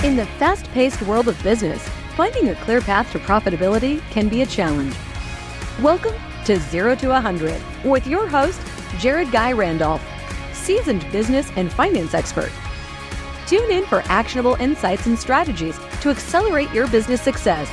In the fast-paced world of business, finding a clear path to profitability can be a challenge. Welcome to 0 to 100 with your host, Jared Guy Randolph, seasoned business and finance expert. Tune in for actionable insights and strategies to accelerate your business success.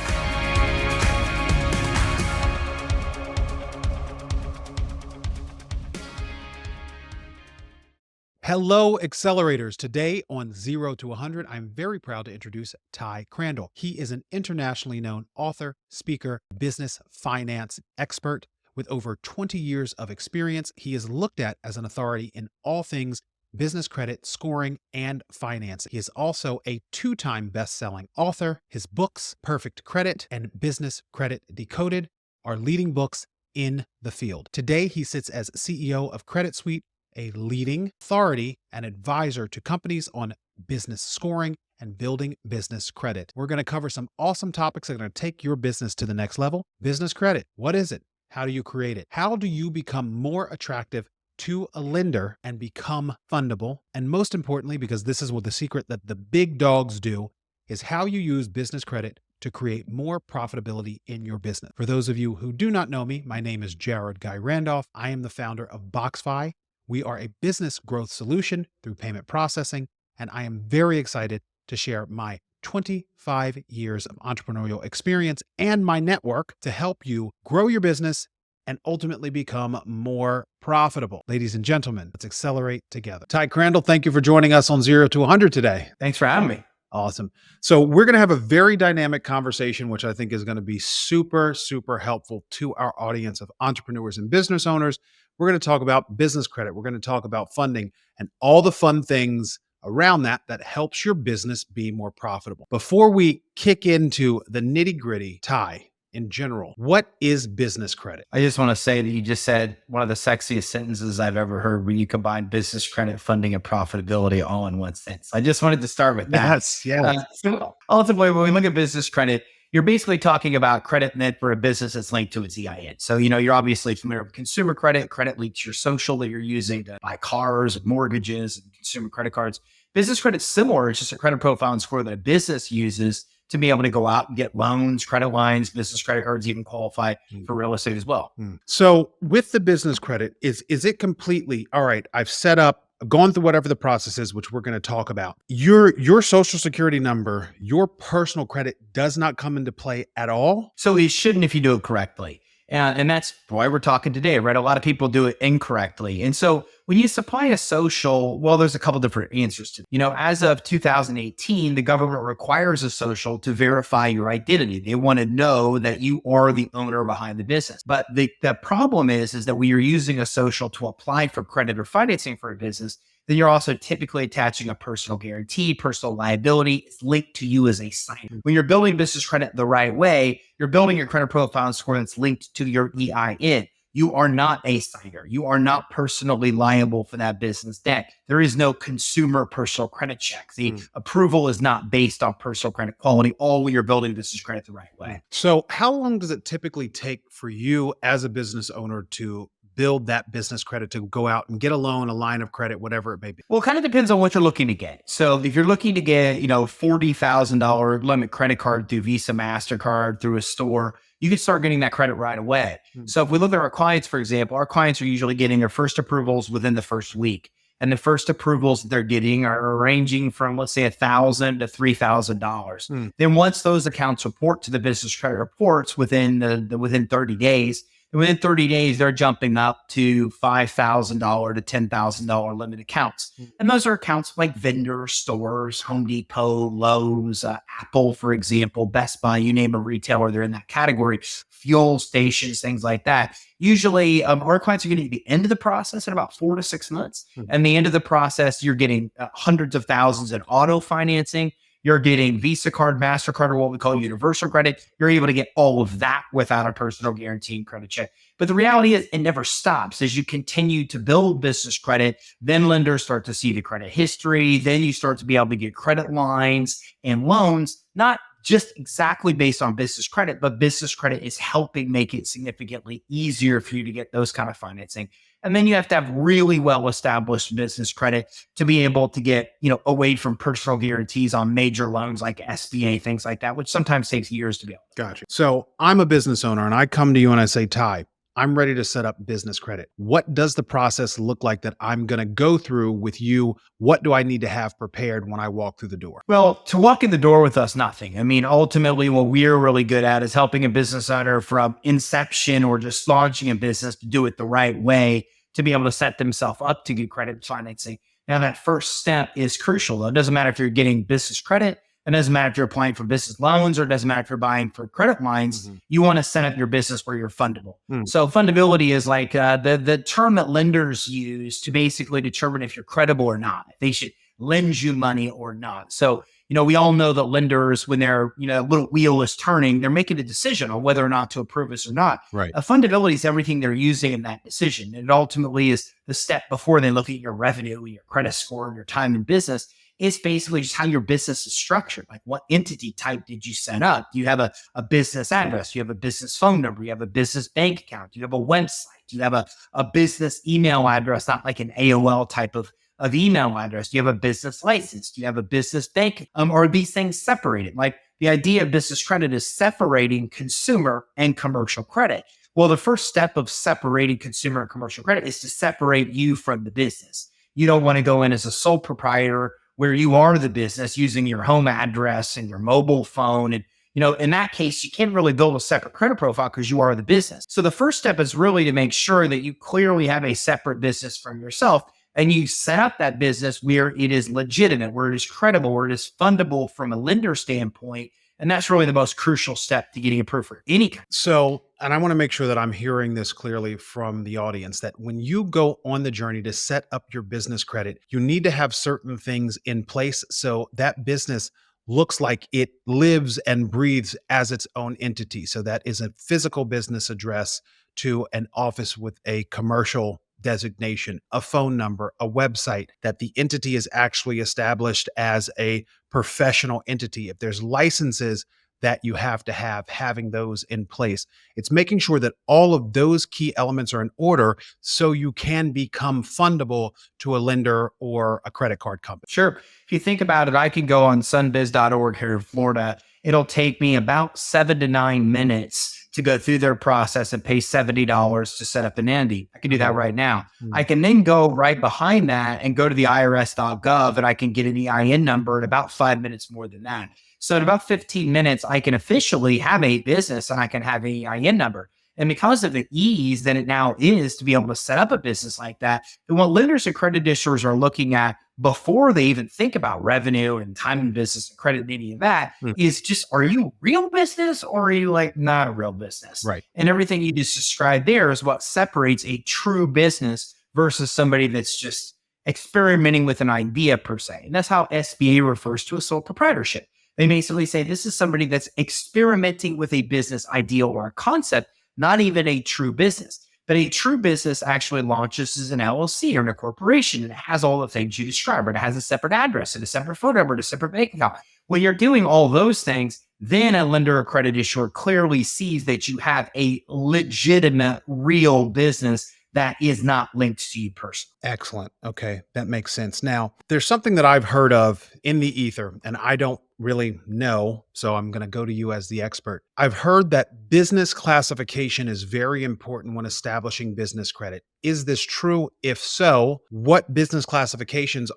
Hello, Accelerators. Today on 0 to 100, I'm very proud to introduce Ty Crandall. He is an internationally known author, speaker, business finance expert with over 20 years of experience. He is looked at as an authority in all things business credit, scoring, and finance. He is also a 2-time best-selling author. His books, Perfect Credit and Business Credit Decoded, are leading books in the field. Today, he sits as CEO of Credit Suite, a leading authority and advisor to companies on business scoring and building business credit. We're going to cover some awesome topics that are going to take your business to the next level. Business credit. What is it? How do you create it? How do you become more attractive to a lender and become fundable? And most importantly, because this is what the secret that the big dogs do, is how you use business credit to create more profitability in your business. For those of you who do not know me, my name is Jared Guy Randolph. I am the founder of BoxFi. We are a business growth solution through payment processing, and I am very excited to share my 25 years of entrepreneurial experience and my network to help you grow your business and ultimately become more profitable. Ladies and gentlemen, let's accelerate together. Ty Crandall, thank you for joining us on 0 to 100 today. Thanks for having me. Awesome. So we're going to have a very dynamic conversation, which I think is going to be super, super helpful to our audience of entrepreneurs and business owners. We're going to talk about business credit. We're going to talk about funding and all the fun things around that helps your business be more profitable. Before we kick into the nitty gritty, Ty, in general, what is business credit? I just want to say that you just said one of the sexiest sentences I've ever heard when you combine business credit, funding, and profitability all in one sentence. I just wanted to start with that. Yes. So ultimately, when we look at business credit, you're basically talking about credit meant for a business that's linked to its EIN. So, you're obviously familiar with consumer credit. Credit links your social that you're using to buy cars, mortgages, and consumer credit cards. Business credit's similar. It's just a credit profile and score that a business uses to be able to go out and get loans, credit lines, business credit cards, even qualify for real estate as well. So with the business credit, is it completely, all right, I've set up, gone through whatever the process is, which we're going to talk about. Your social security number, your personal credit does not come into play at all? So it shouldn't if you do it correctly. And that's why we're talking today, right? A lot of people do it incorrectly. And so when you supply a social, well, there's a couple different answers to it. As of 2018, the government requires a social to verify your identity. They want to know that you are the owner behind the business. But the problem is that when you're using a social to apply for credit or financing for a business, then you're also typically attaching a personal guarantee, personal liability. It's linked to you as a signer. When you're building business credit the right way, you're building your credit profile and score that's linked to your EIN. You are not a signer. You are not personally liable for that business debt. There is no consumer personal credit check. The approval is not based on personal credit quality, all when you're building business credit the right way. So how long does it typically take for you as a business owner to build that business credit, to go out and get a loan, a line of credit, whatever it may be? Well, it kind of depends on what you're looking to get. So if you're looking to get, $40,000 limit credit card through Visa, MasterCard, through a store, you can start getting that credit right away. So if we look at our clients, for example, our clients are usually getting their first approvals within the first week. And the first approvals they're getting are ranging from, let's say, $1,000 to $3,000. Then once those accounts report to the business credit reports within 30 days, and within 30 days, they're jumping up to $5,000 to $10,000 limit accounts. And those are accounts like vendors, stores, Home Depot, Lowe's, Apple, for example, Best Buy, you name a retailer, they're in that category, fuel stations, things like that. Usually, our clients are getting to the end of the process in about 4 to 6 months. And the end of the process, you're getting hundreds of thousands in auto financing. You're getting Visa card, MasterCard, or what we call universal credit. You're able to get all of that without a personal guarantee and credit check. But the reality is it never stops. As you continue to build business credit, then lenders start to see the credit history. Then you start to be able to get credit lines and loans, not just exactly based on business credit, but business credit is helping make it significantly easier for you to get those kind of financing. And then you have to have really well-established business credit to be able to get, away from personal guarantees on major loans like SBA, things like that, which sometimes takes years to be able. Gotcha. So I'm a business owner and I come to you and I say, Ty, I'm ready to set up business credit. What does the process look like that I'm going to go through with you? What do I need to have prepared when I walk through the door? Well, to walk in the door with us, nothing. I mean, ultimately, what we're really good at is helping a business owner from inception or just launching a business to do it the right way, to be able to set themselves up to get credit financing. Now, that first step is crucial, though. It doesn't matter if you're getting business credit. It doesn't matter if you're applying for business loans, or it doesn't matter if you're buying for credit lines. You want to set up your business where you're fundable. So fundability is like the term that lenders use to basically determine if you're credible or not, if they should lend you money or not. So, we all know that lenders, when their little wheel is turning, they're making a decision on whether or not to approve us or not. Right. Fundability is everything they're using in that decision. And it ultimately is the step before they look at your revenue, your credit score, and your time in business. It's basically just how your business is structured. Like, what entity type did you set up? Do you have a business address? Do you have a business phone number? You have a business bank account? Do you have a website? Do you have a business email address, not like an AOL type of email address? Do you have a business license? Do you have a business bank? Or are these things separated? Like, the idea of business credit is separating consumer and commercial credit. Well, the first step of separating consumer and commercial credit is to separate you from the business. You don't want to go in as a sole proprietor where you are the business using your home address and your mobile phone. And, in that case, you can't really build a separate credit profile because you are the business. So the first step is really to make sure that you clearly have a separate business from yourself, and you set up that business where it is legitimate, where it is credible, where it is fundable from a lender standpoint. And that's really the most crucial step to getting approved for any kind. So, and I want to make sure that I'm hearing this clearly from the audience, that when you go on the journey to set up your business credit, you need to have certain things in place so that business looks like it lives and breathes as its own entity. So that is a physical business address to an office with a commercial designation, a phone number, a website, that the entity is actually established as a professional entity. If there's licenses that you have to have, having those in place. It's making sure that all of those key elements are in order so you can become fundable to a lender or a credit card company. Sure. If you think about it, I can go on sunbiz.org here in Florida. It'll take me about 7 to 9 minutes to go through their process and pay $70 to set up an entity. I can do that right now. I can then go right behind that and go to the IRS.gov, and I can get an EIN number in about 5 minutes more than that. So in about 15 minutes, I can officially have a business and I can have an EIN number. And because of the ease that it now is to be able to set up a business like that, and what lenders and credit issuers are looking at before they even think about revenue and time in business and credit and any of that is just, are you a real business or are you like not a real business? Right. And everything you just described there is what separates a true business versus somebody that's just experimenting with an idea per se. And that's how SBA refers to a sole proprietorship. They basically say this is somebody that's experimenting with a business idea or a concept, not even a true business. But a true business actually launches as an LLC or a corporation, and it has all the things you described. It has a separate address and a separate phone number and a separate bank account. When you're doing all those things, then a lender or credit issuer clearly sees that you have a legitimate, real business that is not linked to you personally. Excellent. Okay, that makes sense. Now, there's something that I've heard of in the ether, and I don't really know, so I'm going to go to you as the expert. I've heard that business classification is very important when establishing business credit. Is this true? If so, what business classifications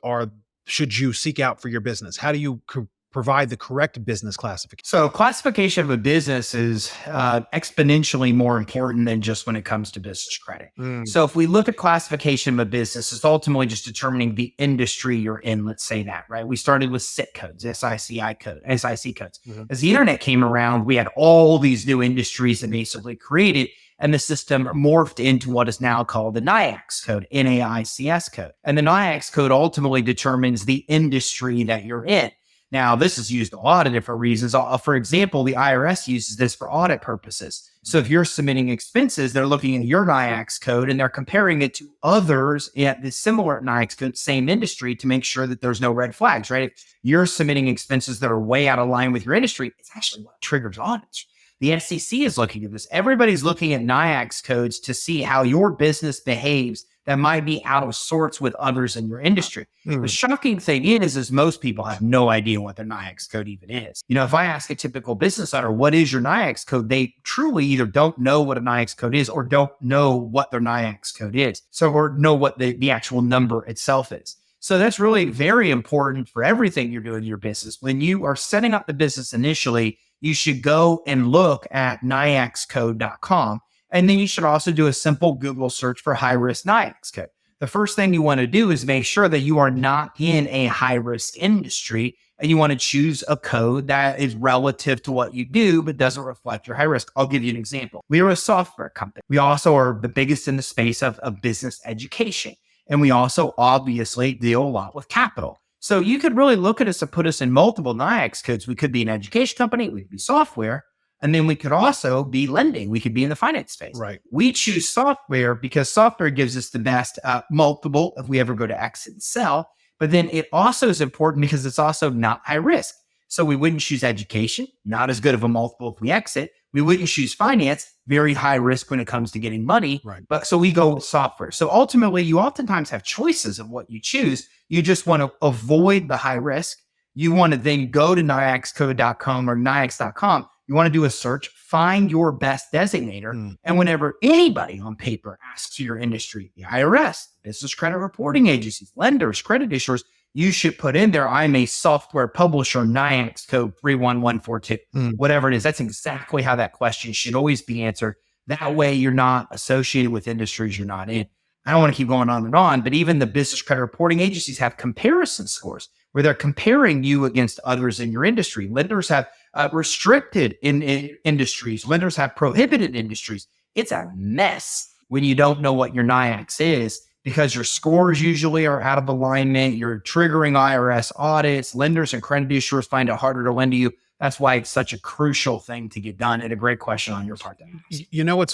should you seek out for your business? How do you provide the correct business classification? So classification of a business is exponentially more important than just when it comes to business credit. So if we look at classification of a business, it's ultimately just determining the industry you're in. Let's say that, right? We started with SIC codes, SIC codes. As the internet came around, we had all these new industries that basically created, and the system morphed into what is now called the NAICS code, NAICS code. And the NAICS code ultimately determines the industry that you're in. Now, this is used a lot of different reasons. For example, the IRS uses this for audit purposes. So if you're submitting expenses, they're looking at your NAICS code and they're comparing it to others at the similar NAICS code, same industry, to make sure that there's no red flags, right? If you're submitting expenses that are way out of line with your industry, it's actually what triggers audits. The SEC is looking at this. Everybody's looking at NAICS codes to see how your business behaves that might be out of sorts with others in your industry. The shocking thing is most people have no idea what their NAICS code even is. If I ask a typical business owner, what is your NAICS code? They truly either don't know what a NAICS code is or don't know what their NAICS code is. Or know what the actual number itself is. So that's really very important for everything you're doing in your business. When you are setting up the business initially, you should go and look at NAICScode.com. And then you should also do a simple Google search for high-risk NAICS code. The first thing you want to do is make sure that you are not in a high-risk industry, and you want to choose a code that is relative to what you do, but doesn't reflect your high risk. I'll give you an example. We are a software company. We also are the biggest in the space of business education. And we also obviously deal a lot with capital. So you could really look at us and put us in multiple NAICS codes. We could be an education company, we could be software, and then we could also be lending. We could be in the finance space. Right. We choose software because software gives us the best multiple if we ever go to exit and sell. But then it also is important because it's also not high risk. So we wouldn't choose education, not as good of a multiple if we exit. We wouldn't choose finance, very high risk when it comes to getting money. Right. But so we go with software. So ultimately, you oftentimes have choices of what you choose. You just want to avoid the high risk. You want to then go to NAICScode.com or NAICS.com. You want to do a search, find your best designator. And whenever anybody on paper asks your industry, the IRS, business credit reporting agencies, lenders, credit issuers, you should put in there, I'm a software publisher, NAICS code 31142, whatever it is. That's exactly how that question should always be answered. That way you're not associated with industries you're not in. I don't want to keep going on, but even the business credit reporting agencies have comparison scores where they're comparing you against others in your industry. Lenders have restricted in industries. Lenders have prohibited industries. It's a mess when you don't know what your NAICS is, because your scores usually are out of alignment. You're triggering IRS audits. Lenders and credit issuers find it harder to lend to you. That's why it's such a crucial thing to get done, and a great question on your part.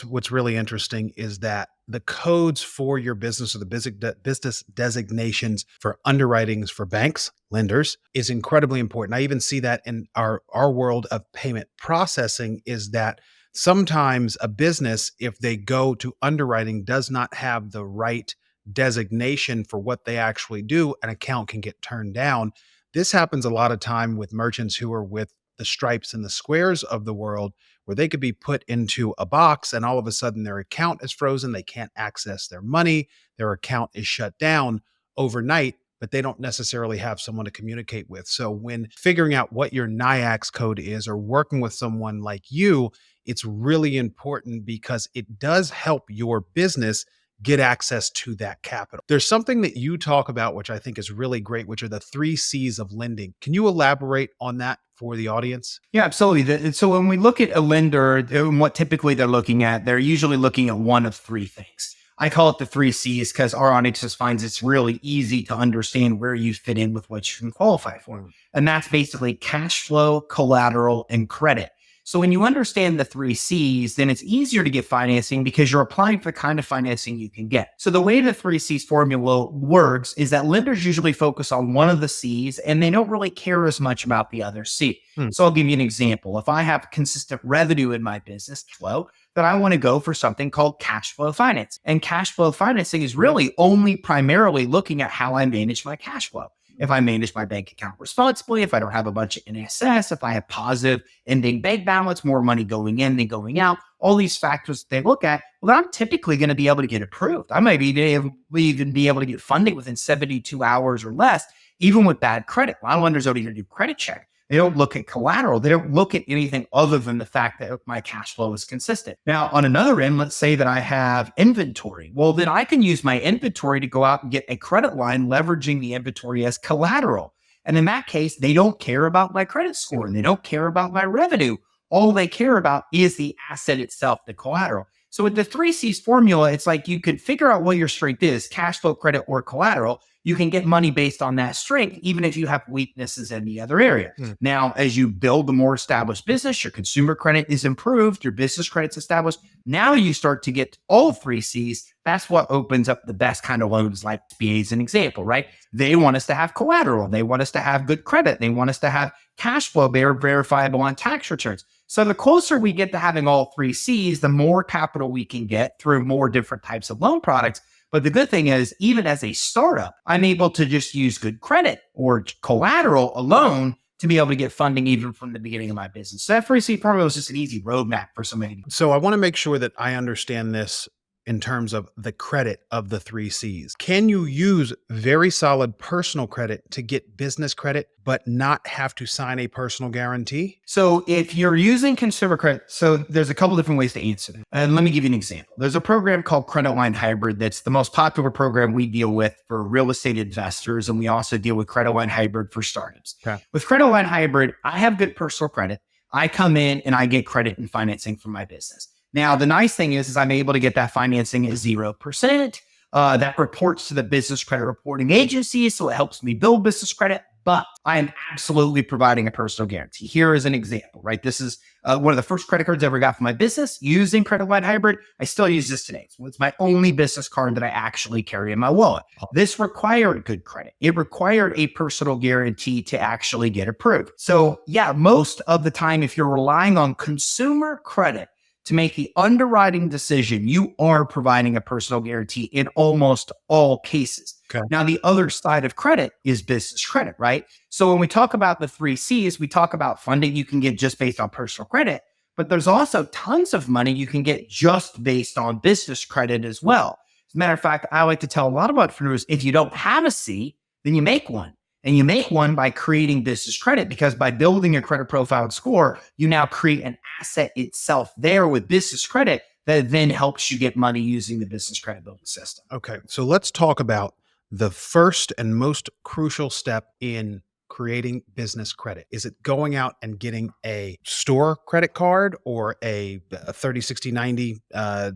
What's really interesting is that the codes for your business, or the business designations for underwritings for banks, lenders, is incredibly important. I even see that in our world of payment processing, is that sometimes a business, if they go to underwriting, does not have the right designation for what they actually do, an account can get turned down. This happens a lot of time with merchants who are with the Stripes and the Squares of the world, where they could be put into a box and all of a sudden their account is frozen. They can't access their money. Their account is shut down overnight, but they don't necessarily have someone to communicate with. So when figuring out what your NAICS code is, or working with someone like you, it's really important because it does help your business get access to that capital. There's something that you talk about, which I think is really great, which are the 3 C's of lending. Can you elaborate on that for the audience? Yeah, absolutely. So when we look at a lender and what typically they're looking at, they're usually looking at one of 3 things. I call it the 3 C's because our audience just finds it's really easy to understand where you fit in with what you can qualify for. And that's basically cash flow, collateral, and credit. So when you understand the 3 C's, then it's easier to get financing because you're applying for the kind of financing you can get. So the way the 3 C's formula works is that lenders usually focus on one of the C's and they don't really care as much about the other C. So I'll give you an example. If I have consistent revenue in my business flow, then I want to go for something called cash flow finance. And cash flow financing is really only primarily looking at how I manage my cash flow. If I manage my bank account responsibly, if I don't have a bunch of NSS, if I have positive ending bank balance, more money going in than going out, all these factors they look at, well, I'm typically going to be able to get approved. I might even be able to get funding within 72 hours or less, even with bad credit. A lot of lenders don't even do credit check. They don't look at collateral. They don't look at anything other than the fact that my cash flow is consistent. Now, on another end, let's say that I have inventory. Well, then I can use my inventory to go out and get a credit line, leveraging the inventory as collateral. And in that case, they don't care about my credit score and they don't care about my revenue. All they care about is the asset itself, the collateral. So with the 3 C's formula, it's like you could figure out what your strength is, cash flow, credit, or collateral. you can get money based on that strength, even if you have weaknesses in the other area. Now, as you build a more established business, your consumer credit is improved, your business credit's established. Now you start to get all three C's. That's what opens up the best kind of loans, like SBA is an example, right? They want us to have collateral. They want us to have good credit. They want us to have cash flow verifiable on tax returns. So the closer we get to having all three C's, the more capital we can get through more different types of loan products. But the good thing is, even as a startup, I'm able to just use good credit or collateral alone to be able to get funding even from the beginning of my business. So that free seed formula was just an easy roadmap for somebody. So I want to make sure that I understand this in terms of the credit of the three C's. Can you use very solid personal credit to get business credit, but not have to sign a personal guarantee? So if you're using consumer credit, so there's a couple different ways to answer that. And let me give you an example. There's a program called Credit Line Hybrid. That's the most popular program we deal with for real estate investors. And we also deal with Credit Line Hybrid for startups. Okay. With Credit Line Hybrid, I have good personal credit. I come in and I get credit and financing for my business. Now, the nice thing is I'm able to get that financing at 0%. That reports to the business credit reporting agency, so it helps me build business credit, but I am absolutely providing a personal guarantee. Here is an example, right? This is one of the first credit cards I ever got for my business using Credit Line Hybrid. I still use this today. So it's my only business card that I actually carry in my wallet. This required good credit. It required a personal guarantee to actually get approved. So yeah, most of the time, if you're relying on consumer credit to make the underwriting decision, you are providing a personal guarantee in almost all cases. Okay. Now, the other side of credit is business credit, right? So when we talk about the three C's, we talk about funding you can get just based on personal credit, but there's also tons of money you can get just based on business credit as well. As a matter of fact, I like to tell a lot of entrepreneurs, if you don't have a C, then you make one. And you make one by creating business credit, because by building a credit profile and score, you now create an asset itself there with business credit that then helps you get money using the business credit building system. Okay, so let's talk about the first and most crucial step in creating business credit. Is it going out and getting a store credit card or a 30, 60, 90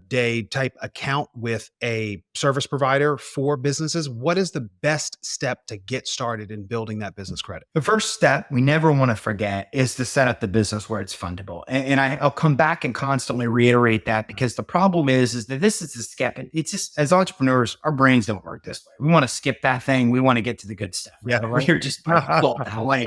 day type account with a service provider for businesses? What is the best step to get started in building that business credit? The first step we never want to forget is to set up the business where it's fundable. And I'll come back and constantly reiterate that, because the problem is that this is a skip. It's just, as entrepreneurs, our brains don't work this way. We want to skip that thing. We want to get to the good stuff. Yeah, right. We're just that way.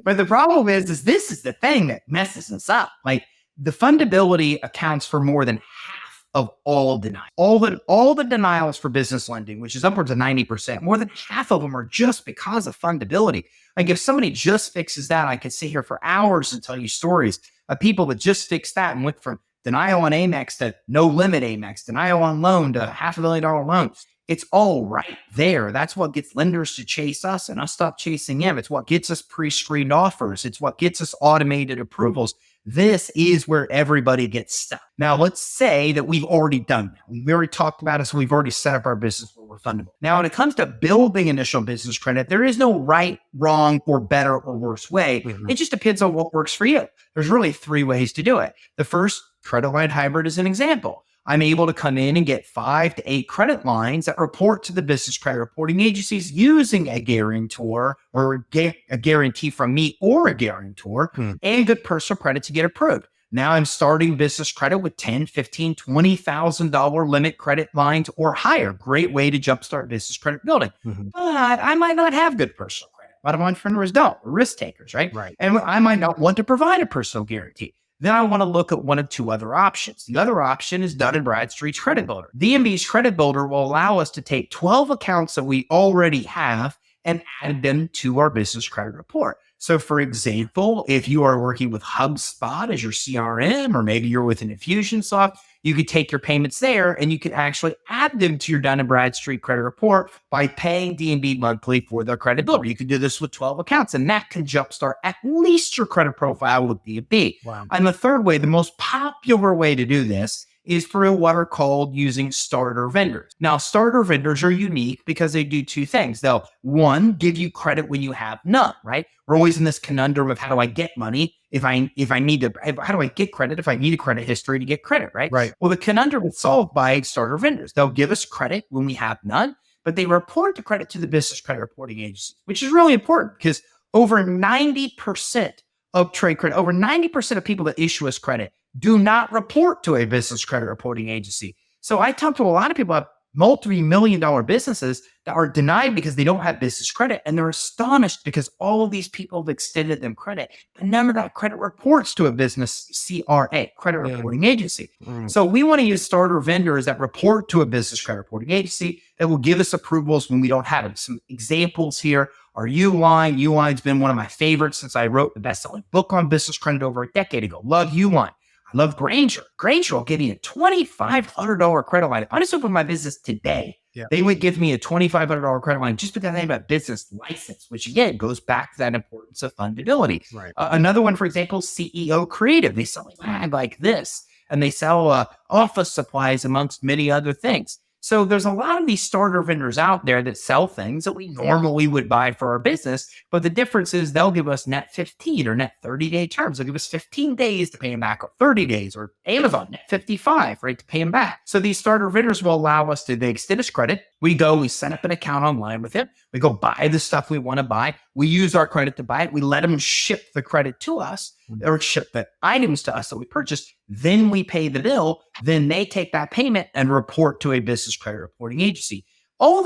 But the problem is this is the thing that messes us up. Like, the fundability accounts for more than half of all denial. All the denials for business lending, which is upwards of 90%, more than half of them are just because of fundability. Like, if somebody just fixes that, I could sit here for hours and tell you stories of people that just fixed that and went from denial on Amex to no limit Amex, denial on loan to $500,000 loan. It's all right there. That's what gets lenders to chase us and us stop chasing them. It's what gets us pre-screened offers. It's what gets us automated approvals. This is where everybody gets stuck. Now, let's say that we've already done that. We already talked about it, so we've already set up our business where we're fundable. Now, when it comes to building initial business credit, there is no right, wrong, or better or worse way. It just depends on what works for you. There's really three ways to do it. The first, Credit Line Hybrid, is an example. I'm able to come in and get 5 to 8 credit lines that report to the business credit reporting agencies using a guarantor or a guarantee from me or a guarantor and good personal credit to get approved. Now I'm starting business credit with $10,000, $15,000, $20,000 limit credit lines or higher. Great way to jumpstart business credit building. But I might not have good personal credit. A lot of entrepreneurs don't. We're risk takers, right? And I might not want to provide a personal guarantee. Then I want to look at one of two other options. The other option is Dun & Bradstreet's Credit Builder. D&B's Credit Builder will allow us to take 12 accounts that we already have and add them to our business credit report. So for example, if you are working with HubSpot as your CRM, or maybe you're with an Infusionsoft, you could take your payments there and you can actually add them to your Dun & Bradstreet credit report by paying D&B monthly for their credit builder. You can do this with 12 accounts, and that can jumpstart at least your credit profile with D&B. Wow. And the third way, the most popular way to do this, is through what are called using starter vendors. Now, starter vendors are unique because they do two things. They'll, one, give you credit when you have none, right? We're always in this conundrum of, how do I get money if I need to, how do I get credit if I need a credit history to get credit, right? Right. Well, the conundrum is solved by starter vendors. They'll give us credit when we have none. but they report the credit to the business credit reporting agency, which is really important because over 90% of trade credit, over 90% of people that issue us credit do not report to a business credit reporting agency. So I talk to a lot of people about multi-million-dollar businesses that are denied because they don't have business credit. And they're astonished because all of these people have extended them credit. But none of that credit reports to a business CRA, credit reporting agency. So we want to use starter vendors that report to a business credit reporting agency that will give us approvals when we don't have it. Some examples here are Uline. Uline's been one of my favorites since I wrote the best-selling book on business credit over a decade ago. Love Uline. I love Granger. Granger will give me a $2,500 credit line. If I just opened my business today, they would give me a $2,500 credit line just because I have a business license, which again goes back to that importance of fundability. Right. Another one, for example, CEO Creative. They sell a bag like this, and they sell office supplies amongst many other things. So there's a lot of these starter vendors out there that sell things that we normally would buy for our business. But the difference is they'll give us net 15 or net 30-day terms. They'll give us 15 days to pay them back, or 30 days, or Amazon net 55, right, to pay them back. So these starter vendors will allow us to, they extend us credit. We set up an account online with it. We go buy the stuff we want to buy. We use our credit to buy it. We let them ship the credit to us, or ship the items to us that we purchased. Then we pay the bill. Then they take that payment and report to a business credit reporting agency. All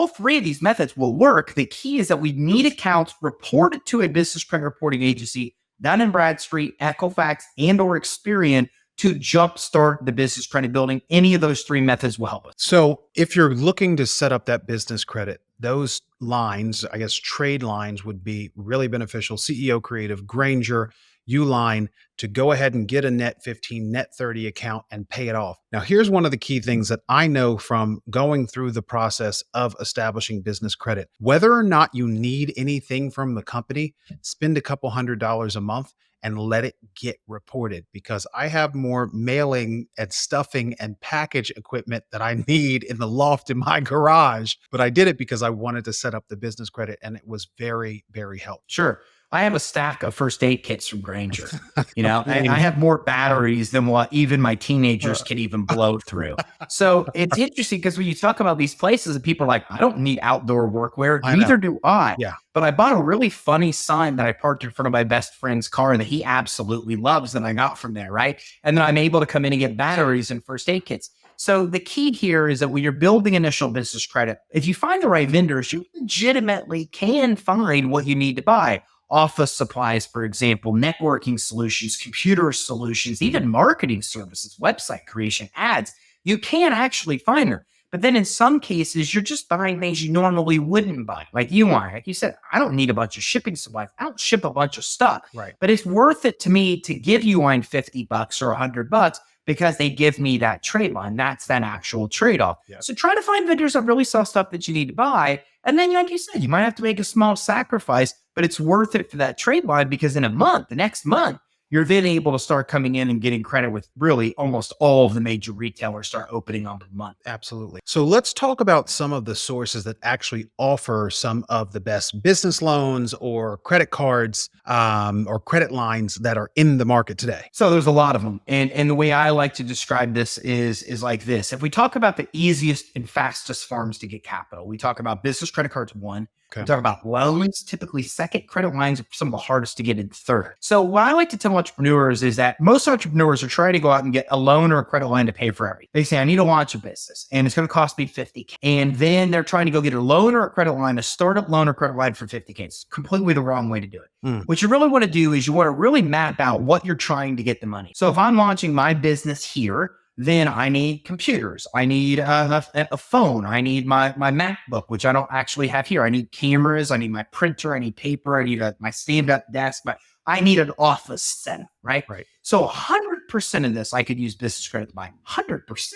three of these methods will work. The key is that we need accounts reported to a business credit reporting agency, Dun & Bradstreet, Equifax, and/or Experian, to jumpstart the business credit building. Any of those three methods will help us. So if you're looking to set up that business credit, those lines, I guess trade lines, would be really beneficial. CEO Creative, Granger, Uline, to go ahead and get a net 15, net 30 account and pay it off. Now, here's one of the key things that I know from going through the process of establishing business credit. Whether or not you need anything from the company, spend a couple $100s a month and let it get reported, because I have more mailing and stuffing and package equipment that I need in the loft in my garage. But I did it because I wanted to set up the business credit, and it was very, very helpful. Sure. I have a stack of first aid kits from Granger. I have more batteries than what even my teenagers can even blow through. So it's interesting because when you talk about these places and people are like, I don't need outdoor workwear. Neither do I. Yeah. But I bought a really funny sign that I parked in front of my best friend's car that he absolutely loves that I got from there, right? And then I'm able to come in and get batteries and first aid kits. So the key here is that when you're building initial business credit, if you find the right vendors, you legitimately can find what you need to buy. Office supplies, for example, networking solutions, computer solutions, even marketing services, website creation, ads. You can actually find them. But then in some cases, you're just buying things you normally wouldn't buy. Like you are. Like you said, I don't need a bunch of shipping supplies. I don't ship a bunch of stuff. Right. But it's worth it to me to give Uline $50 or $100 because they give me that trade line. That's that actual trade-off. Yeah. So try to find vendors that really sell stuff that you need to buy. And then, like you said, you might have to make a small sacrifice, but it's worth it for that trade line, because in a month, the next month, you're then able to start coming in and getting credit with really almost all of the major retailers start opening up a month. Absolutely. So let's talk about some of the sources that actually offer some of the best business loans or credit cards or credit lines that are in the market today. So there's a lot of them. And the way I like to describe this is like this. If we talk about the easiest and fastest forms to get capital, we talk about business credit cards, one. Okay. We talk about loans, typically second. Credit lines are some of the hardest to get in third. So what I like to tell entrepreneurs is that most entrepreneurs are trying to go out and get a loan or a credit line to pay for everything. They say, I need to launch a business and it's going to cost me $50K. And then they're trying to go get a loan or a credit line, a startup loan or credit line for $50K. It's completely the wrong way to do it. What you really want to do is you want to really map out what you're trying to get the money. So if I'm launching my business here, then I need computers. I need a phone. I need my MacBook, which I don't actually have here. I need cameras. I need my printer. I need paper. I need my stand-up desk. But I need an office setup, right? Right. So 100% of this, I could use business credit to buy 100%.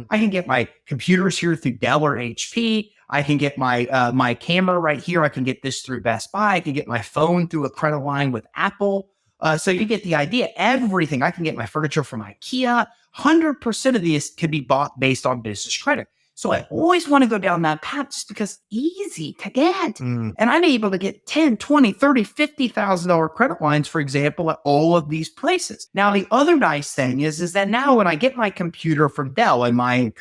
I can get my computers here through Dell or HP. I can get my camera right here. I can get this through Best Buy. I can get my phone through a credit line with Apple. So you get the idea. Everything. I can get my furniture from IKEA. 100% of these can be bought based on business credit. So I always want to go down that path just because easy to get. And I'm able to get $10, $20, $30, $50,000 credit lines, for example, at all of these places. Now, the other nice thing is that now when I get my computer from Dell and my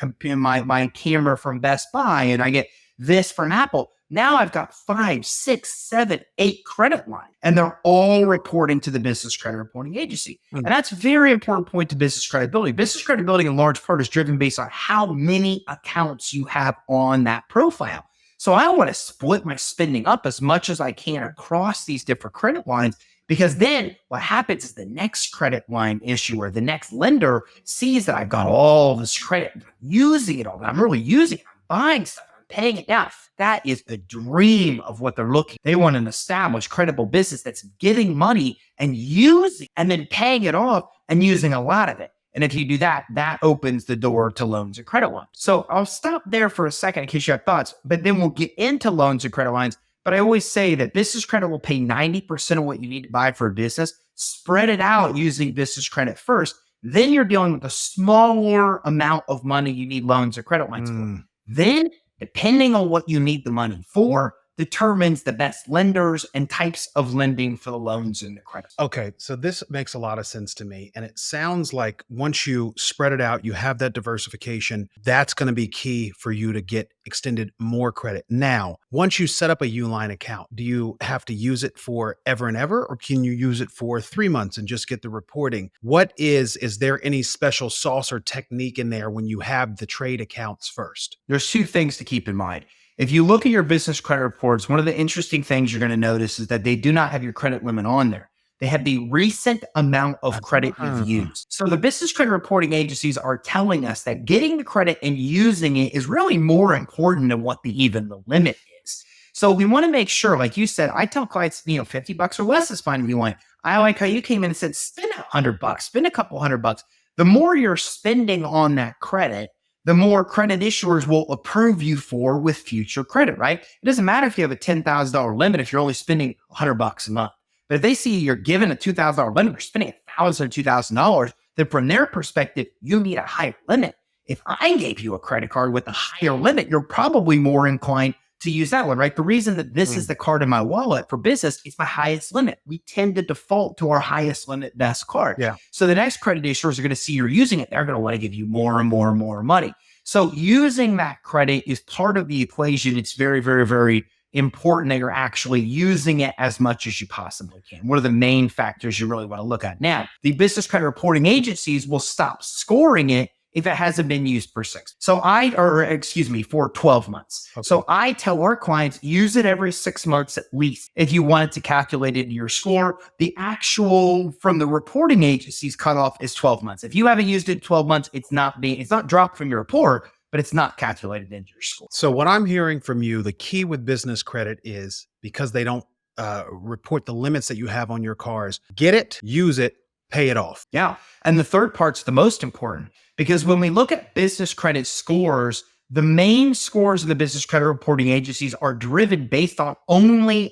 camera from Best Buy, and I get this from Apple. Now I've got 5, 6, 7, 8 credit lines, and they're all reporting to the business credit reporting agency. And that's a very important point to business credibility. Business credibility in large part is driven based on how many accounts you have on that profile. So I want to split my spending up as much as I can across these different credit lines, because then what happens is the next credit line issuer, the next lender sees that I've got all this credit, I'm using it all, I'm really using it, I'm buying stuff, I'm paying it down. That is the dream of what they're looking. They want an established, credible business that's getting money and using, and then paying it off and using a lot of it. And if you do that, that opens the door to loans and credit lines. So I'll stop there for a second in case you have thoughts, but then we'll get into loans and credit lines. But I always say that business credit will pay 90% of what you need to buy for a business. Spread it out using business credit first. Then you're dealing with a smaller amount of money you need loans or credit lines for. Then, depending on what you need the money for, determines the best lenders and types of lending for the loans and the credit. Okay, so this makes a lot of sense to me. And it sounds like once you spread it out, you have that diversification, that's going to be key for you to get extended more credit. Now, once you set up a Uline account, do you have to use it for ever and ever, or can you use it for 3 months and just get the reporting? Is there any special sauce or technique in there when you have the trade accounts first? There's 2 things to keep in mind. If you look at your business credit reports, one of the interesting things you're going to notice is that they do not have your credit limit on there. They have the recent amount of credit you've used. So the business credit reporting agencies are telling us that getting the credit and using it is really more important than what even the limit is. So we want to make sure, like you said, I tell clients, $50 or less is fine if you want. I like how you came in and said, spend $100, spend a couple $100. The more you're spending on that credit, the more credit issuers will approve you for with future credit, right? It doesn't matter if you have a $10,000 limit if you're only spending $100 a month. But if they see you're given a $2,000 limit, you're spending $1,000 or $2,000, then from their perspective, you need a higher limit. If I gave you a credit card with a higher limit, you're probably more inclined to use that one, right? The reason that this is the card in my wallet for business is my highest limit. We tend to default to our highest limit best card. Yeah. So the next credit issuers are going to see you're using it. They're going to want to give you more and more and more money. So using that credit is part of the equation. It's very, very, very important that you're actually using it as much as you possibly can. One of the main factors you really want to look at. Now, the business credit reporting agencies will stop scoring it if it hasn't been used for 12 months. Okay. So I tell our clients, use it every 6 months at least. If you want it to calculate it into your score, the actual from the reporting agency's cutoff is 12 months. If you haven't used it in 12 months, it's not dropped from your report, but it's not calculated into your score. So what I'm hearing from you, the key with business credit is because they don't report the limits that you have on your cars, get it, use it, pay it off. Yeah. And the third part's the most important, because when we look at business credit scores, the main scores of the business credit reporting agencies are driven based on only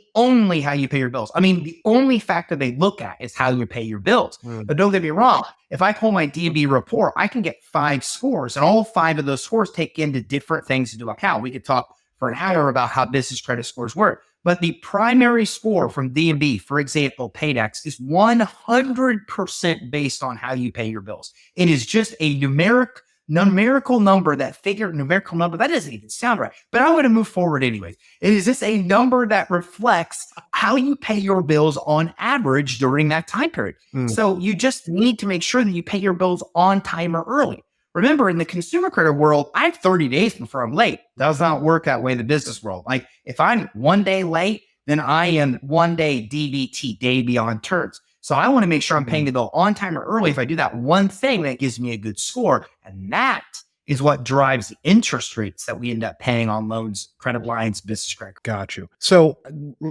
how you pay your bills. I mean, the only factor they look at is how you pay your bills. But don't get me wrong. If I pull my D&B report, I can get 5 scores, and all 5 of those scores take into different things into account. We could talk for an hour about how business credit scores work. But the primary score from D&B, for example, Paydex, is 100% based on how you pay your bills. It is just a numerical number, numerical number, that doesn't even sound right. But I'm going to move forward anyways. It is just a number that reflects how you pay your bills on average during that time period. So you just need to make sure that you pay your bills on time or early. Remember, in the consumer credit world, I have 30 days before I'm late. Does not work that way in the business world. Like if I'm 1 day late, then I am 1 day DBT, day beyond turns. So I want to make sure I'm paying the bill on time or early. If I do that one thing, that gives me a good score. And that is what drives the interest rates that we end up paying on loans, credit lines, business credit. Got you. So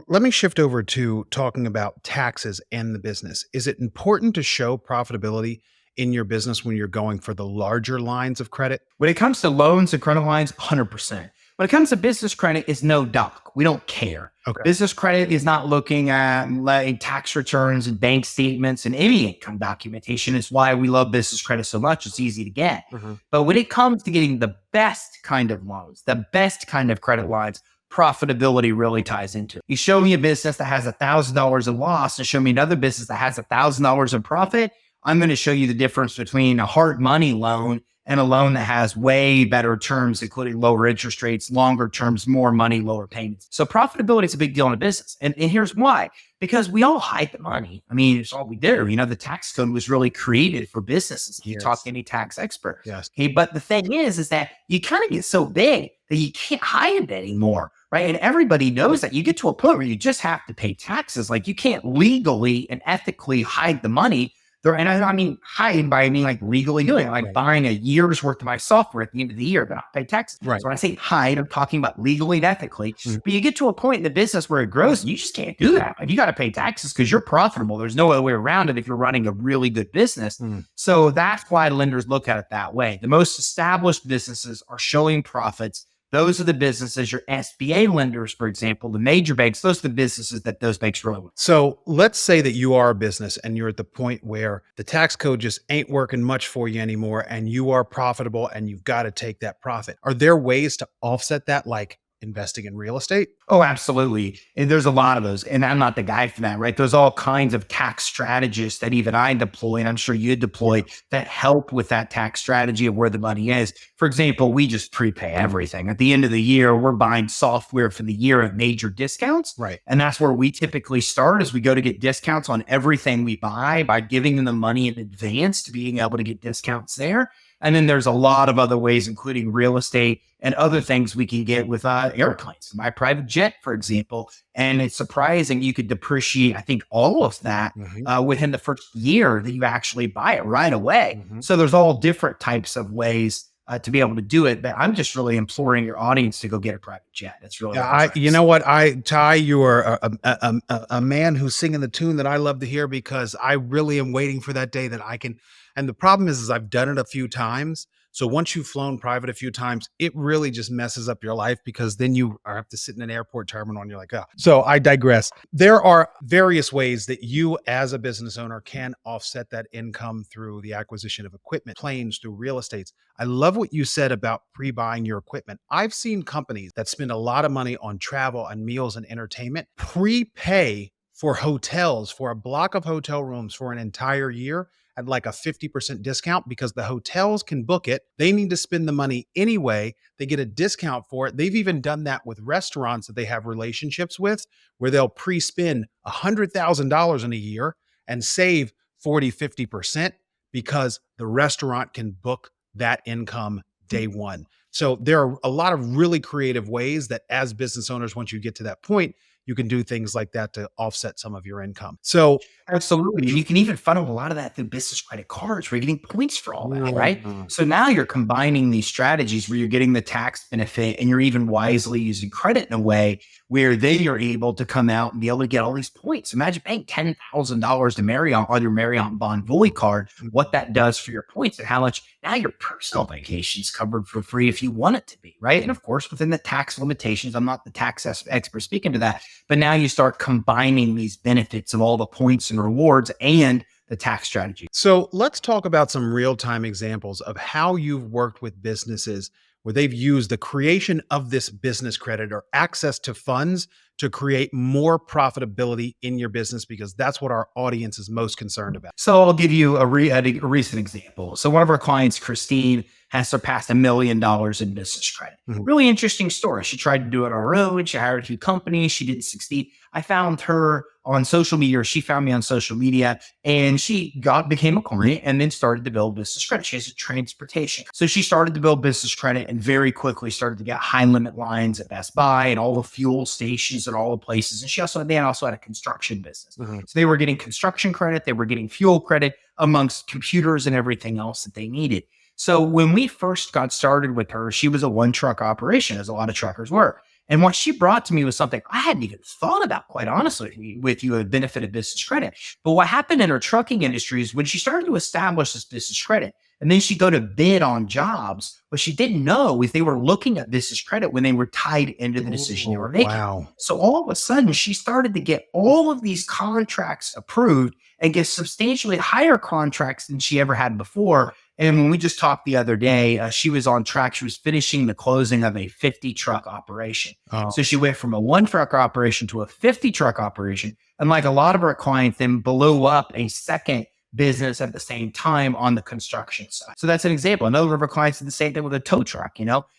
let me shift over to talking about taxes and the business. Is it important to show profitability in your business when you're going for the larger lines of credit? When it comes to loans and credit lines, 100%. When it comes to business credit, it's no doc. We don't care. Okay. Business credit is not looking at like tax returns and bank statements and any income documentation. It's why we love business credit so much. It's easy to get. But when it comes to getting the best kind of loans, the best kind of credit lines, profitability really ties into it. You show me a business that has $1,000 in loss and show me another business that has $1,000 in profit, I'm going to show you the difference between a hard money loan and a loan that has way better terms, including lower interest rates, longer terms, more money, lower payments. So profitability is a big deal in a business. And here's why. Because we all hide the money. I mean, it's all we do. You know, the tax code was really created for businesses. You talk to any tax expert. Yes. Okay. But the thing is that you kind of get so big that you can't hide it anymore. Right. And everybody knows that you get to a point where you just have to pay taxes. Like you can't legally and ethically hide the money. And I mean, hide by, I mean, like legally doing it, like buying a year's worth of my software at the end of the year, but I pay taxes. Right. So when I say hide, I'm talking about legally and ethically. But you get to a point in the business where it grows, and you just can't do that. Like, you got to pay taxes because you're profitable. There's no other way around it if you're running a really good business. So that's why lenders look at it that way. The most established businesses are showing profits. Those are the businesses, your SBA lenders, for example, the major banks, those are the businesses that those banks really want. So let's say that you are a business and you're at the point where the tax code just ain't working much for you anymore and you are profitable and you've got to take that profit. Are there ways to offset that, like investing in real estate? Oh, absolutely. And there's a lot of those. And I'm not the guy for that, right? There's all kinds of tax strategists that even I deploy, and I'm sure you deploy, that help with that tax strategy of where the money is. For example, we just prepay everything. At the end of the year, we're buying software for the year at major discounts. Right. And that's where we typically start, is we go to get discounts on everything we buy by giving them the money in advance to being able to get discounts there. And then there's a lot of other ways, including real estate and other things we can get with airplanes. My private jet, for example. And it's surprising you could depreciate, I think, all of that within the first year that you actually buy it right away. So there's all different types of ways to be able to do it. But I'm just really imploring your audience to go get a private jet. That's really, you know what, Ty, you are a man who's singing the tune that I love to hear, because I really am waiting for that day that I can. And the problem is I've done it a few times. So once you've flown private a few times, it really just messes up your life, because then you have to sit in an airport terminal and you're like, oh. So I digress. There are various ways that you as a business owner can offset that income through the acquisition of equipment, planes, through real estates. I love what you said about pre-buying your equipment. I've seen companies that spend a lot of money on travel and meals and entertainment prepay for hotels, for a block of hotel rooms for an entire year at like a 50% discount, because the hotels can book it. They need to spend the money anyway. They get a discount for it. They've even done that with restaurants that they have relationships with, where they'll pre-spend $100,000 in a year and save 40, 50% because the restaurant can book that income day one. So there are a lot of really creative ways that as business owners, once you get to that point, you can do things like that to offset some of your income. So absolutely. You can even funnel a lot of that through business credit cards where you're getting points for all that, right? So now you're combining these strategies where you're getting the tax benefit and you're even wisely using credit in a way where then you're able to come out and be able to get all these points. Imagine paying $10,000 to Marriott on your Marriott Bonvoy card, what that does for your points and how much now your personal vacation's covered for free if you want it to be, right? And of course, within the tax limitations, I'm not the tax expert speaking to that, but now you start combining these benefits of all the points and rewards and the tax strategy. So let's talk about some real-time examples of how you've worked with businesses where they've used the creation of this business credit or access to funds to create more profitability in your business, because that's what our audience is most concerned about. So I'll give you a recent example. So one of our clients, Christine, has surpassed $1 million in business credit. Really interesting story. She tried to do it on her own. She hired a few companies. She didn't succeed. I found her on social media, or she found me on social media, and she became a client and then started to build business credit. She has a transportation. So she started to build business credit and very quickly started to get high limit lines at Best Buy and all the fuel stations and all the places. And they also had a construction business. So they were getting construction credit. They were getting fuel credit amongst computers and everything else that they needed. So when we first got started with her, she was a one truck operation, as a lot of truckers were. And what she brought to me was something I hadn't even thought about, quite honestly, with you, a benefit of business credit. But what happened in her trucking industry is when she started to establish this business credit, and then she'd go to bid on jobs, what she didn't know is they were looking at business credit when they were tied into the decision they were making. Wow. So all of a sudden, she started to get all of these contracts approved and get substantially higher contracts than she ever had before. And when we just talked the other day, she was on track. She was finishing the closing of a 50 truck operation. So she went from a one truck operation to a 50 truck operation. And like a lot of our clients, then blew up a second business at the same time on the construction side. So that's an example. Another of our clients did the same thing with a tow truck,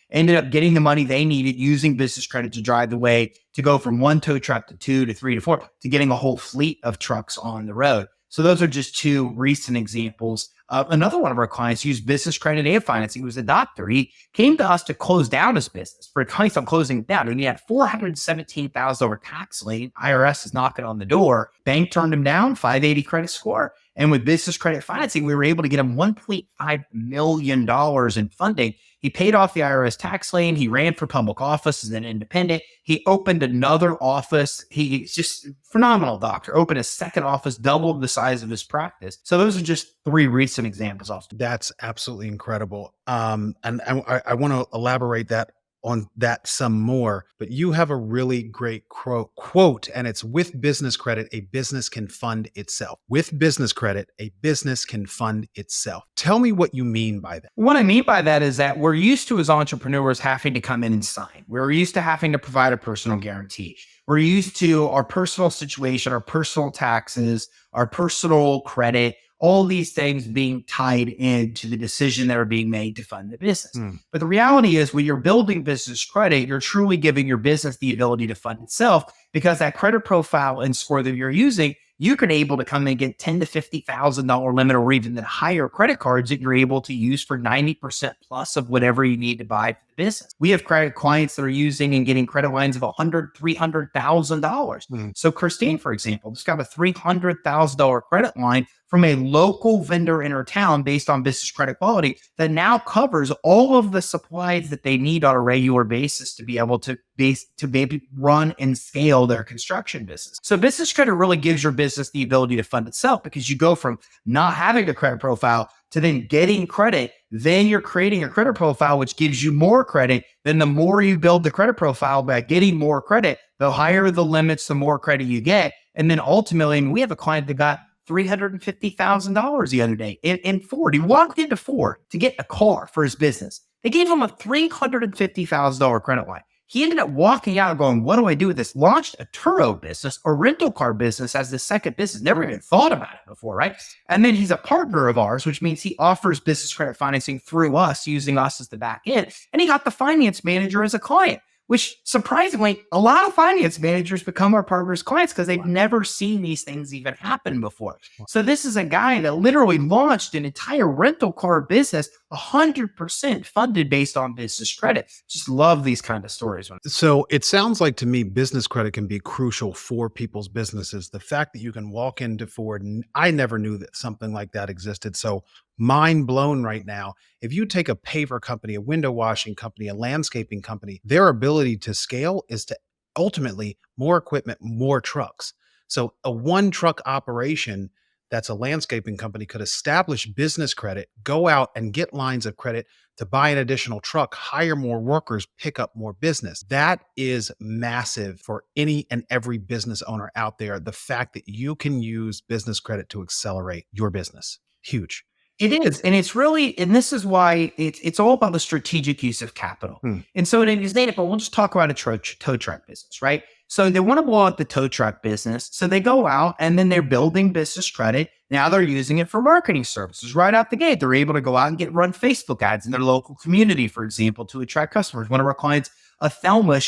ended up getting the money they needed using business credit to drive the way to go from one tow truck to 2 to 3 to 4 to getting a whole fleet of trucks on the road. So those are just two recent examples. Another one of our clients used business credit and financing. He was a doctor. He came to us to close down his business for advice on closing it down. And he had $417,000 tax lien. IRS is knocking on the door. Bank turned him down, 580 credit score. And with business credit financing, we were able to get him $1.5 million in funding. He paid off the IRS tax lien. He ran for public office as an independent. He opened another office. He's just phenomenal doctor. Opened a second office, doubled the size of his practice. So those are just three recent examples. That's absolutely incredible. And I want to elaborate on that some more, but you have a really great quote, and it's with business credit, a business can fund itself. With business credit, a business can fund itself. Tell me what you mean by that. What I mean by that is that we're used to, as entrepreneurs, having to come in and sign. We're used to having to provide a personal guarantee. We're used to our personal situation, our personal taxes, our personal credit, all these things being tied into the decision that are being made to fund the business. But the reality is when you're building business credit, you're truly giving your business the ability to fund itself, because that credit profile and score that you're using, you can able to come in and get $10,000 to $50,000 limit or even the higher credit cards that you're able to use for 90% plus of whatever you need to buy for the business. We have credit clients that are using and getting credit lines of $100,000, $300,000. So Christine, for example, just got a $300,000 credit line from a local vendor in her town based on business credit quality that now covers all of the supplies that they need on a regular basis to be able to maybe run and scale their construction business. So business credit really gives your business the ability to fund itself, because you go from not having a credit profile to then getting credit. Then you're creating a credit profile, which gives you more credit. Then the more you build the credit profile by getting more credit, the higher the limits, the more credit you get. And then ultimately, we have a client that got $350,000 the other day in Ford. He walked into Ford to get a car for his business. They gave him a $350,000 credit line. He ended up walking out going, what do I do with this? Launched a Turo business, a rental car business as the second business. Never even thought about it before, right? And then he's a partner of ours, which means he offers business credit financing through us, using us as the back end. And he got the finance manager as a client, which surprisingly, a lot of finance managers become our partners' clients because they've never seen these things even happen before. So this is a guy that literally launched an entire rental car business, 100% funded based on business credit. Just love these kind of stories. So it sounds like to me, business credit can be crucial for people's businesses. The fact that you can walk into Ford, and I never knew that something like that existed. So mind blown right now. If you take a paver company, a window washing company, a landscaping company, their ability to scale is to ultimately more equipment, more trucks. So a one truck operation that's a landscaping company could establish business credit, go out and get lines of credit to buy an additional truck, hire more workers, pick up more business. That is massive for any and every business owner out there. The fact that you can use business credit to accelerate your business, huge. It is. And it's really, and this is why it's all about the strategic use of capital. And so in an example, we'll just talk about a tow truck business, right? So they want to blow out the tow truck business. So they go out and then they're building business credit. Now they're using it for marketing services right out the gate. They're able to go out and run Facebook ads in their local community, for example, to attract customers. One of our clients, Thelma,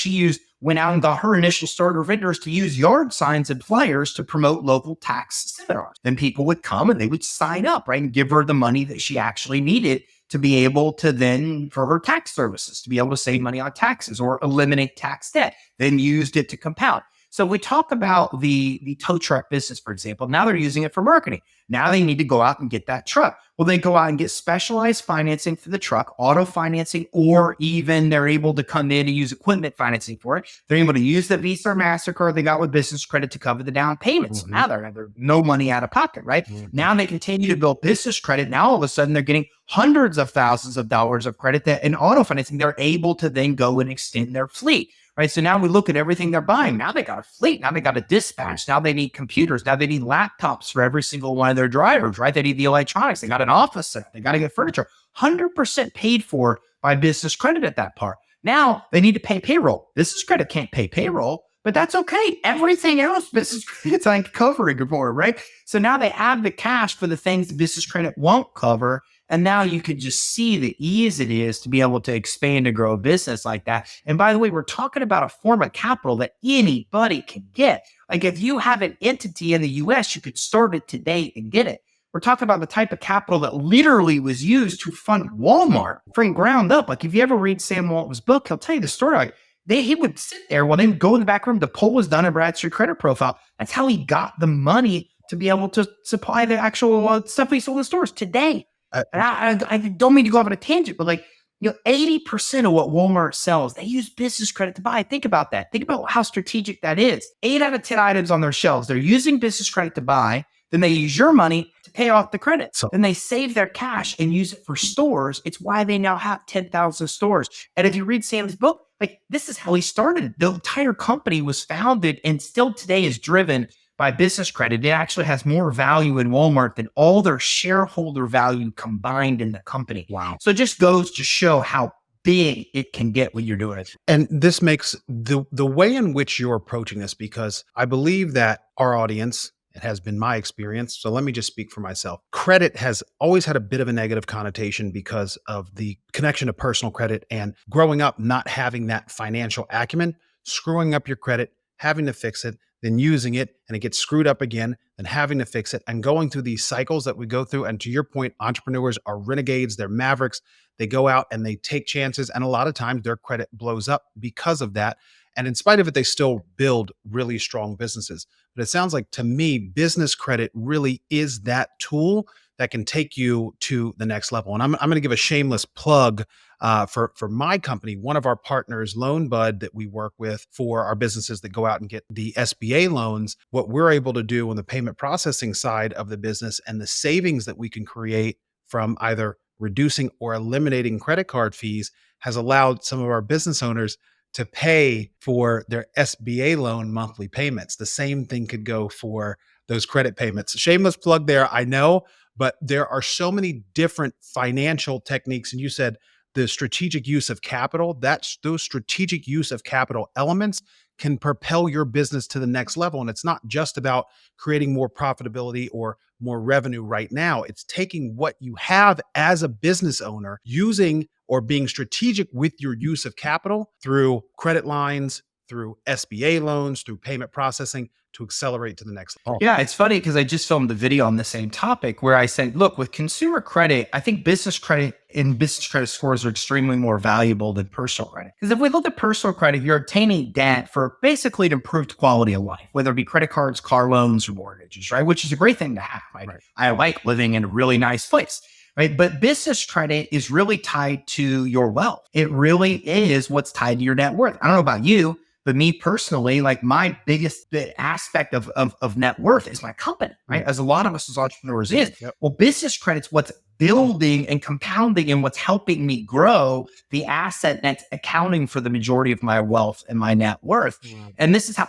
went out and got her initial starter vendors to use yard signs and flyers to promote local tax seminars. Then people would come and they would sign up, right? And give her the money that she actually needed to be able to then, for her tax services, to be able to save money on taxes or eliminate tax debt, then used it to compound. So we talk about the tow truck business, for example. Now they're using it for marketing. Now they need to go out and get that truck. Well, they go out and get specialized financing for the truck, auto financing, or even they're able to come in and use equipment financing for it. They're able to use the Visa or MasterCard they got with business credit to cover the down payments. So now they're no money out of pocket, right? Now they continue to build business credit. Now all of a sudden they're getting hundreds of thousands of dollars of credit that in auto financing, they're able to then go and extend their fleet. Right. So now we look at everything they're buying. Now they got a fleet. Now they got a dispatch. Now they need computers. Now they need laptops for every single one of their drivers, right? They need the electronics. They got an office set. They got to get furniture. 100% paid for by business credit at that part. Now they need to pay payroll. Business credit can't pay payroll. but that's okay. Everything else, business credit's like covering for, right? So now they have the cash for the things the business credit won't cover. And now you can just see the ease it is to be able to expand and grow a business like that. And by the way, we're talking about a form of capital that anybody can get. Like if you have an entity in the US, you could start it today and get it. We're talking about the type of capital that literally was used to fund Walmart from ground up. Like if you ever read Sam Walton's book, he'll tell you the story. Like he would sit there while they would go in the back room. The poll was done in Bradstreet credit profile. That's how he got the money to be able to supply the actual stuff he sold in stores today. And I don't mean to go off on a tangent, but 80% of what Walmart sells, they use business credit to buy. Think about that. Think about how strategic that is. 8 out of 10 items on their shelves, they're using business credit to buy. Then they use your money to pay off the credit. Then they save their cash and use it for stores. It's why they now have 10,000 stores. And if you read Sam's book, this is how he started. The entire company was founded and still today is driven by business credit. It actually has more value in Walmart than all their shareholder value combined in the company. Wow. So it just goes to show how big it can get when you're doing it. And this makes the way in which you're approaching this, because I believe that our audience, it has been my experience. So let me just speak for myself. Credit has always had a bit of a negative connotation because of the connection to personal credit and growing up not having that financial acumen, screwing up your credit, having to fix it, then using it and it gets screwed up again, then having to fix it and going through these cycles that we go through. And to your point, entrepreneurs are renegades, they're mavericks. They go out and they take chances. And a lot of times their credit blows up because of that. And in spite of it, they still build really strong businesses. But it sounds like to me, business credit really is that tool that can take you to the next level. And I'm going to give a shameless plug for my company. One of our partners, LoanBud, that we work with for our businesses that go out and get the SBA loans, what we're able to do on the payment processing side of the business and the savings that we can create from either reducing or eliminating credit card fees has allowed some of our business owners to pay for their SBA loan monthly payments. The same thing could go for those credit payments. Shameless plug there, I know, but there are so many different financial techniques. And you said the strategic use of capital, those strategic use of capital elements can propel your business to the next level. And it's not just about creating more profitability or more revenue right now. It's taking what you have as a business owner, using or being strategic with your use of capital through credit lines, through SBA loans, through payment processing to accelerate to the next level. Yeah, it's funny because I just filmed the video on the same topic where I said, look, with consumer credit, I think business credit and business credit scores are extremely more valuable than personal credit. Because if we look at personal credit, you're obtaining debt for basically an improved quality of life, whether it be credit cards, car loans, or mortgages, right? Which is a great thing to have. Right? I like living in a really nice place. Right. But business credit is really tied to your wealth. It really is what's tied to your net worth. I don't know about you, but me personally, my biggest aspect of net worth is my company, right? As a lot of us as entrepreneurs is. Yep. Well, business credit's what's building and compounding and what's helping me grow the asset that's accounting for the majority of my wealth and my net worth. And this is how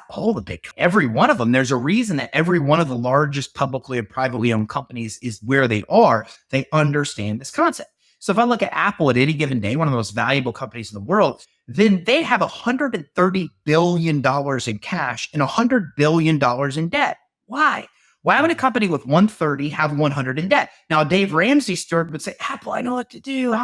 every one of them, there's a reason that every one of the largest publicly and privately owned companies is where they are. They understand this concept. So if I look at Apple at any given day, one of the most valuable companies in the world, then they have $130 billion in cash and $100 billion in debt. Why? Why would a company with 130 have 100 in debt? Now, Dave Ramsey steward would say, Apple, I know what to do.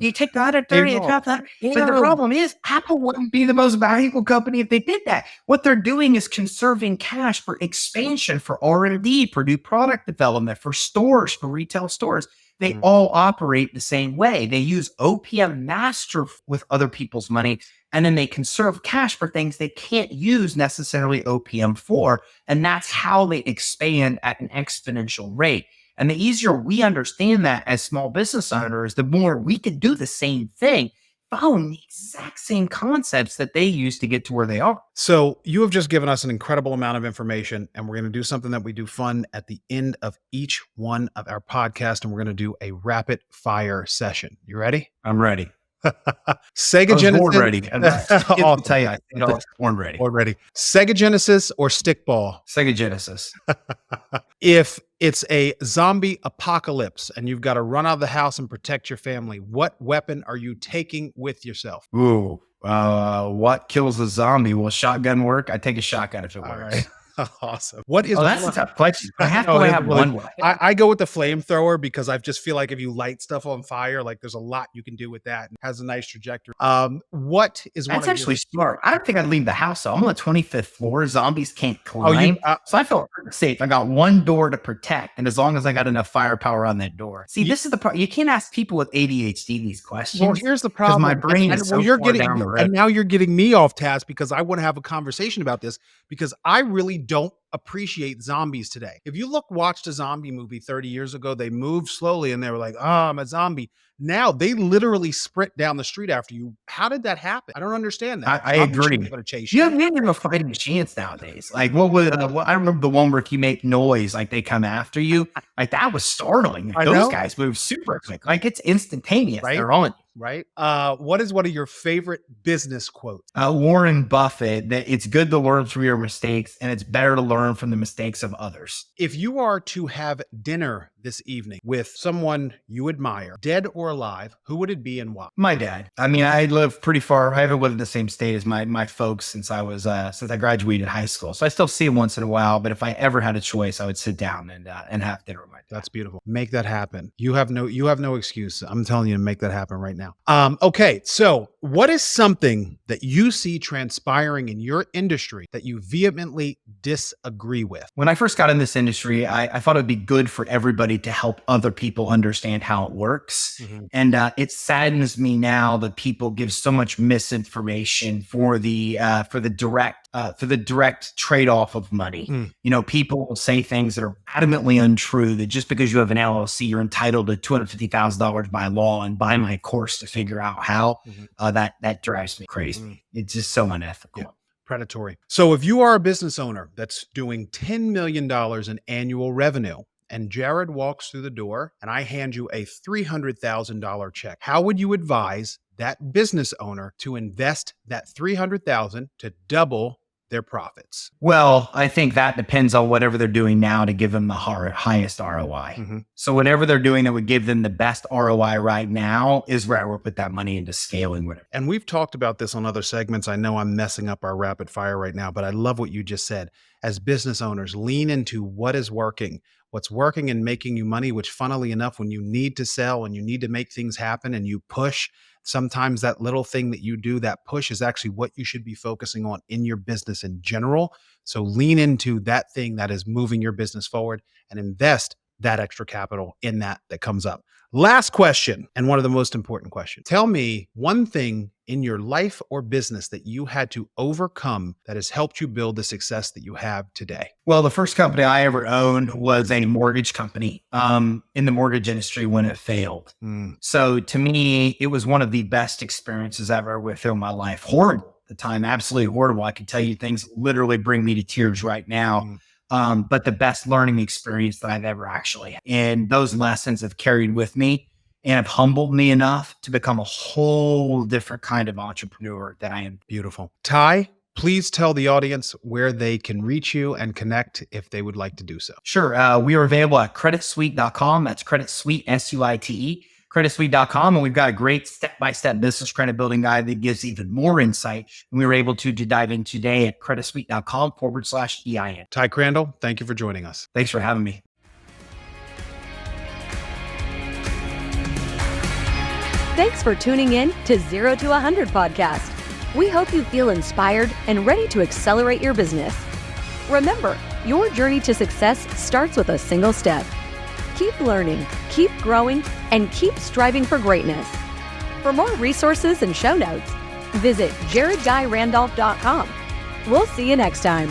You take the 130 and drop that. But the problem is Apple wouldn't be the most valuable company if they did that. What they're doing is conserving cash for expansion, for R&D, for new product development, for stores, for retail stores. They all operate the same way. They use OPM master with other people's money, and then they conserve cash for things they can't use necessarily OPM for. And that's how they expand at an exponential rate. And the easier we understand that as small business owners, the more we can do the same thing, following the exact same concepts that they use to get to where they are. So you have just given us an incredible amount of information, and we're going to do something that we do fun at the end of each one of our podcasts, and we're going to do a rapid fire session. You ready? I'm ready. Sega Genesis. Born ready. I'll tell you, I was born ready. Born ready. Sega Genesis or stickball? Sega Genesis. If it's a zombie apocalypse and you've got to run out of the house and protect your family, what weapon are you taking with yourself? Ooh, What kills a zombie? Will a shotgun work? I take a shotgun if it works. All right. Awesome. What is? That's a tough question. I have to No, have really- one way. I go with the flamethrower because I just feel like if you light stuff on fire, like there's a lot you can do with that. And has a nice trajectory. What is one That's of actually smart. I don't think I'd leave the house. So I'm on the 25th floor. Zombies can't Oh, climb. So I feel safe. I got one door to protect. And as long as I got enough firepower on that door. See, this is the problem. You can't ask people with ADHD these questions. Well, here's the problem. My brain is so you're far getting, down the road. and now you're getting me off task because I want to have a conversation about this because I really don't appreciate zombies today. If you watched a zombie movie 30 years ago, they moved slowly and they were like, oh, I'm a zombie. Now they literally sprint down the street after you. How did that happen? I don't understand that. I agree. Going to chase You you. don't even have a fighting chance nowadays. Like I remember the one where if you make noise, like they come after you. Like that was startling. I Those know. guys move super quick. Like it's instantaneous. Right? They're on. Right? What is one of your favorite business quotes? Warren Buffett, that it's good to learn from your mistakes and it's better to learn from the mistakes of others. If you are to have dinner this evening with someone you admire, dead or alive, who would it be and why? My dad. I mean, I live pretty far. I haven't lived in the same state as my folks since I graduated high school. So I still see him once in a while. But if I ever had a choice, I would sit down and have dinner with my dad. That's beautiful. Make that happen. You have no excuse. I'm telling you to make that happen right now. Okay. So what is something that you see transpiring in your industry that you vehemently disagree with? When I first got in this industry, I thought it would be good for everybody to help other people understand how it works. Mm-hmm. And it saddens me now that people give so much misinformation for the direct trade-off of money. You know, people will say things that are adamantly untrue, that just because you have an LLC, you're entitled to $250,000 by law and buy my course to figure out how. That drives me crazy. It's just so unethical. Yeah. Predatory. So if you are a business owner that's doing $10 million in annual revenue, and Jared walks through the door and I hand you a $300,000 check, how would you advise that business owner to invest that $300,000 to double their profits? Well, I think that depends on whatever they're doing now to give them the highest ROI. So whatever they're doing that would give them the best ROI right now is where I would put that money into scaling whatever. And we've talked about this on other segments. I know I'm messing up our rapid fire right now, but I love what you just said. As business owners, lean into what is working, what's working and making you money, which funnily enough, when you need to sell and you need to make things happen and you push, sometimes that little thing that you do, that push is actually what you should be focusing on in your business in general. So lean into that thing that is moving your business forward and invest that extra capital in that comes up. Last question, and one of the most important questions. Tell me one thing in your life or business that you had to overcome that has helped you build the success that you have today. Well, the first company I ever owned was a mortgage company in the mortgage industry when it failed. So to me, it was one of the best experiences I've ever went through in my life. Horrible at the time, absolutely horrible. I can tell you things literally bring me to tears right now. But the best learning experience that I've ever actually had. And those lessons have carried with me and have humbled me enough to become a whole different kind of entrepreneur that I am. Beautiful. Ty, please tell the audience where they can reach you and connect if they would like to do so. Sure. We are available at creditsuite.com. That's creditsuite, SUITE. creditsuite.com. And we've got a great step-by-step business credit building guide that gives even more insight. And we were able to dive in today at creditsuite.com/EIN. Ty Crandall, thank you for joining us. Thanks for having me. Thanks for tuning in to 0 to 100 podcast. We hope you feel inspired and ready to accelerate your business. Remember, your journey to success starts with a single step. Keep learning, keep growing, and keep striving for greatness. For more resources and show notes, visit jaredguyrandolph.com. We'll see you next time.